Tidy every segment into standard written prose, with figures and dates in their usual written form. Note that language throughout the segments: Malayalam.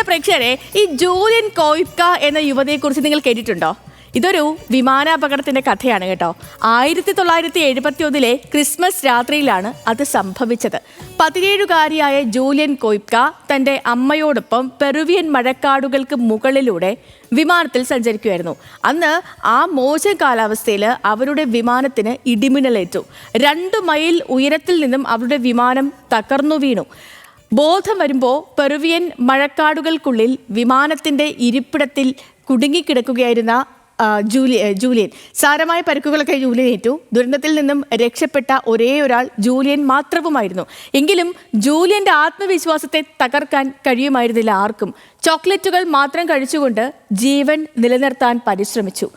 പ്രേക്ഷകരെ, ഈ ജൂലിയൻ കോയ്പ്ക എന്ന യുവതിയെക്കുറിച്ച് നിങ്ങൾ കേട്ടിട്ടുണ്ടോ? ഇതൊരു വിമാനാപകടത്തിന്റെ കഥയാണ് കേട്ടോ. 1971 ക്രിസ്മസ് രാത്രിയിലാണ് അത് സംഭവിച്ചത്. 17-കാരിയായ ജൂലിയൻ കോയ്പ്ക തന്റെ അമ്മയോടൊപ്പം പെറുവിയൻ മഴക്കാടുകൾക്ക് മുകളിലൂടെ വിമാനത്തിൽ സഞ്ചരിക്കുകയായിരുന്നു. അന്ന് ആ മോശം കാലാവസ്ഥയിൽ അവരുടെ വിമാനത്തിന് ഇടിമിന്നലേറ്റു. 2 മൈൽ ഉയരത്തിൽ നിന്നും അവരുടെ വിമാനം തകർന്നു വീണു. ബോധം വരുമ്പോൾ പെറുവിയൻ മഴക്കാടുകൾക്കുള്ളിൽ വിമാനത്തിന്റെ ഇരിപ്പിടത്തിൽ കുടുങ്ങിക്കിടക്കുകയായിരുന്ന ജൂലിയൻ. സാരമായ പരിക്കുകളൊക്കെ ജൂലിയൻ ഏറ്റു. ദുരന്തത്തിൽ നിന്നും രക്ഷപ്പെട്ട ഒരേ ഒരാൾ ജൂലിയൻ മാത്രവുമായിരുന്നു. എങ്കിലും ജൂലിയന്റെ ആത്മവിശ്വാസത്തെ തകർക്കാൻ കഴിയുമായിരുന്നില്ല ആർക്കും. ചോക്ലേറ്റുകൾ മാത്രം കഴിച്ചുകൊണ്ട് ജീവൻ നിലനിർത്താൻ പരിശ്രമിച്ചു.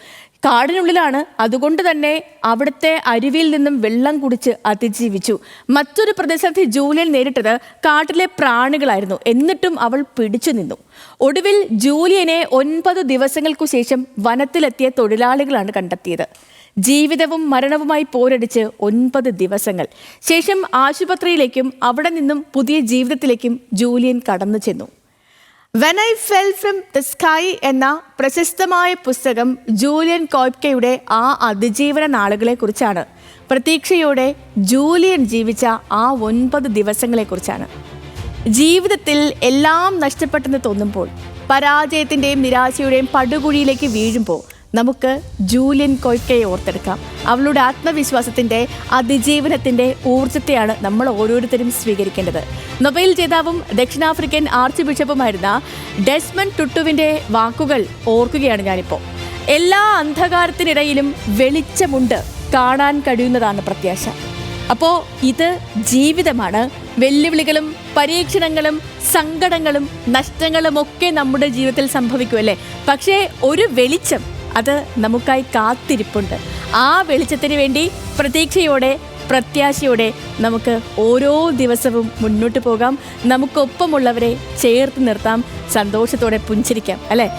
കാടിനുള്ളിലാണ്, അതുകൊണ്ട് തന്നെ അവിടുത്തെ അരുവിയിൽ നിന്നും വെള്ളം കുടിച്ച് അതിജീവിച്ചു. മറ്റൊരു പ്രതിസന്ധി ജൂലിയൻ നേരിട്ടത് കാട്ടിലെ പ്രാണികളായിരുന്നു. എന്നിട്ടും അവൾ പിടിച്ചു നിന്നു. ഒടുവിൽ ജൂലിയനെ 9 ദിവസങ്ങൾക്കു ശേഷം വനത്തിലെത്തിയ തൊഴിലാളികളാണ് കണ്ടെത്തിയത്. ജീവിതവും മരണവുമായി പോരടിച്ച് 9 ദിവസങ്ങൾ ശേഷം ആശുപത്രിയിലേക്കും അവിടെ നിന്നും പുതിയ ജീവിതത്തിലേക്കും ജൂലിയൻ കടന്നു ചെന്നു. When I fell from the sky എന്ന പ്രശസ്തമായ പുസ്തകം ജൂലിയൻ കോയ്പ്കയുടെ ആ അതിജീവന നാളുകളെ കുറിച്ചാണ്. പ്രതീക്ഷയോടെ ജൂലിയൻ ജീവിച്ച ആ 9 ദിവസങ്ങളെക്കുറിച്ചാണ്. ജീവിതത്തിൽ എല്ലാം നഷ്ടപ്പെട്ടെന്ന് തോന്നുമ്പോൾ, പരാജയത്തിൻ്റെയും നിരാശയുടെയും പടുകുഴിയിലേക്ക് വീഴുമ്പോൾ നമുക്ക് ജൂലിയൻ കോയ്പ്കയെ ഓർത്തെടുക്കാം. അവളുടെ ആത്മവിശ്വാസത്തിൻ്റെ, അതിജീവനത്തിൻ്റെ ഊർജ്ജത്തെയാണ് നമ്മൾ ഓരോരുത്തരും സ്വീകരിക്കേണ്ടത്. നൊബേൽ ജേതാവും ദക്ഷിണാഫ്രിക്കൻ ആർച്ച് ബിഷപ്പുമായിരുന്ന ഡെസ്മണ്ട് ടുട്ടുവിൻ്റെ വാക്കുകൾ ഓർക്കുകയാണ് ഞാനിപ്പോൾ. എല്ലാ അന്ധകാരത്തിനിടയിലും വെളിച്ചമുണ്ട്, കാണാൻ കഴിയുന്നതാണ് പ്രത്യാശ. അപ്പോൾ ഇത് ജീവിതമാണ്. വെല്ലുവിളികളും പരീക്ഷണങ്ങളും സങ്കടങ്ങളും നഷ്ടങ്ങളും ഒക്കെ നമ്മുടെ ജീവിതത്തിൽ സംഭവിക്കുമല്ലേ. പക്ഷേ ഒരു വെളിച്ചം അത് നമുക്കായി കാത്തിരിപ്പുണ്ട്. ആ വെളിച്ചത്തിന് വേണ്ടി പ്രതീക്ഷയോടെ, പ്രത്യാശയോടെ നമുക്ക് ഓരോ ദിവസവും മുന്നോട്ട് പോകാം. നമുക്കൊപ്പമുള്ളവരെ ചേർത്ത് നിർത്താം, സന്തോഷത്തോടെ പുഞ്ചിരിക്കാം, അല്ലേ?